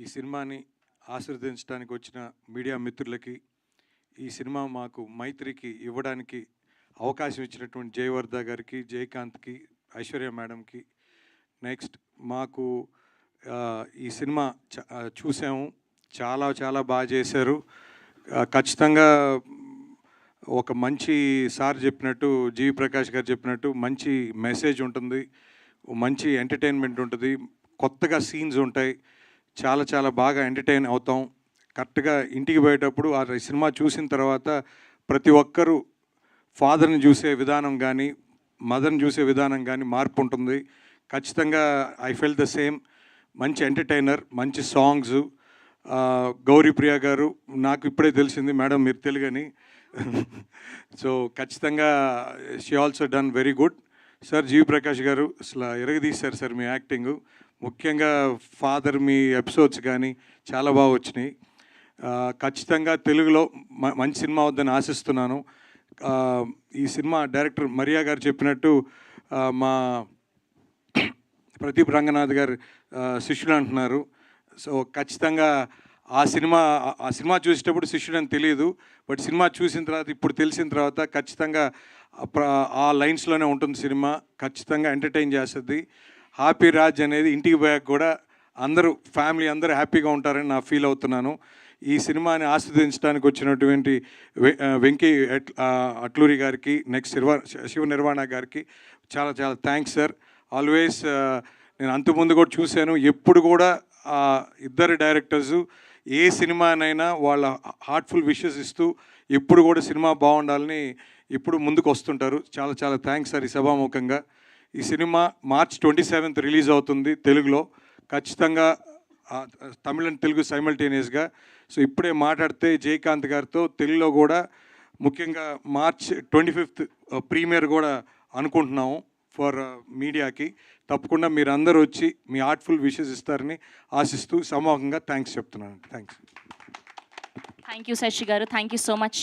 ఈ సినిమాని ఆశీర్వదించడానికి వచ్చిన మీడియా మిత్రులకి, ఈ సినిమా మాకు మైత్రికి ఇవ్వడానికి అవకాశం ఇచ్చినటువంటి జయవర్ధ గారికి, జయకాంత్కి, ఐశ్వర్య మేడంకి, నెక్స్ట్ మాకు ఈ సినిమా చూసాము, చాలా చాలా బాగా చేశారు. ఖచ్చితంగా ఒక మంచి సార్ చెప్పినట్టు, జీవి ప్రకాష్ గారు చెప్పినట్టు మంచి మెసేజ్ ఉంటుంది, మంచి ఎంటర్టైన్మెంట్ ఉంటుంది, కొత్తగా సీన్స్ ఉంటాయి, చాలా చాలా బాగా ఎంటర్టైన్ అవుతాం. కరెక్ట్గా ఇంటికి పోయేటప్పుడు ఆ సినిమా చూసిన తర్వాత ప్రతి ఒక్కరూ ఫాదర్ని చూసే విధానం కానీ, మదర్ని చూసే విధానం కానీ మార్పు ఉంటుంది. ఖచ్చితంగా ఐ ఫెల్ ద సేమ్. మంచి ఎంటర్టైనర్, మంచి సాంగ్స్. గౌరీప్రియ గారు, నాకు ఇప్పుడే తెలిసింది మేడం మీరు తెలుగని. సో ఖచ్చితంగా she also done very good. Sir GV Prakash గారు అసలు ఎరగదీశారు సార్ మీ యాక్టింగు. ముఖ్యంగా ఫాదర్ మీ ఎపిసోడ్స్ కానీ చాలా బాగా వచ్చినాయి. ఖచ్చితంగా తెలుగులో మంచి సినిమా అవుద్దని ఆశిస్తున్నాను. ఈ సినిమా డైరెక్టర్ మరియా గారు చెప్పినట్టు మా ప్రదీప్ రంగనాథ్ గారు శిష్యుడు అంటున్నారు. సో ఖచ్చితంగా ఆ సినిమా చూసేటప్పుడు శిష్యుడు అని తెలియదు, బట్ సినిమా చూసిన తర్వాత ఇప్పుడు తెలిసిన తర్వాత ఖచ్చితంగా ఆ లైన్స్లోనే ఉంటుంది సినిమా. ఖచ్చితంగా ఎంటర్టైన్ చేస్తుంది. హ్యాపీ రాజ్ అనేది ఇంటికి పోయాక కూడా అందరూ ఫ్యామిలీ అందరూ హ్యాపీగా ఉంటారని నా ఫీల్ అవుతున్నాను. ఈ సినిమాని ఆస్వాదించడానికి వచ్చినటువంటి వెంకీ అట్లూరి గారికి, నెక్స్ట్ శివ నిర్వాణ గారికి చాలా చాలా థ్యాంక్స్ సార్. ఆల్వేస్ నేను అంతకుముందు కూడా చూశాను, ఎప్పుడు కూడా ఇద్దరు డైరెక్టర్సు ఏ సినిమానైనా వాళ్ళ హార్ట్ఫుల్ విషెస్ ఇస్తూ ఎప్పుడు కూడా సినిమా బాగుండాలని ఇప్పుడు ముందుకు వస్తుంటారు. చాలా చాలా థ్యాంక్స్ సార్. ఈ సభాముఖంగా ఈ సినిమా March 27th రిలీజ్ అవుతుంది తెలుగులో. ఖచ్చితంగా తమిళ అండ్ తెలుగు సైమల్టేనియస్గా. సో ఇప్పుడే మాట్లాడితే జయకాంత్ గారితో తెలుగులో కూడా ముఖ్యంగా March 25th ప్రీమియర్ కూడా అనుకుంటున్నాము ఫర్ మీడియాకి. తప్పకుండా మీరందరూ వచ్చి మీ హార్ట్ఫుల్ విషెస్ ఇస్తారని ఆశిస్తూ సమూహంగా థ్యాంక్స్ చెప్తున్నాను. థ్యాంక్స్. థ్యాంక్ యూ శశి గారు, థ్యాంక్ యూ సో మచ్.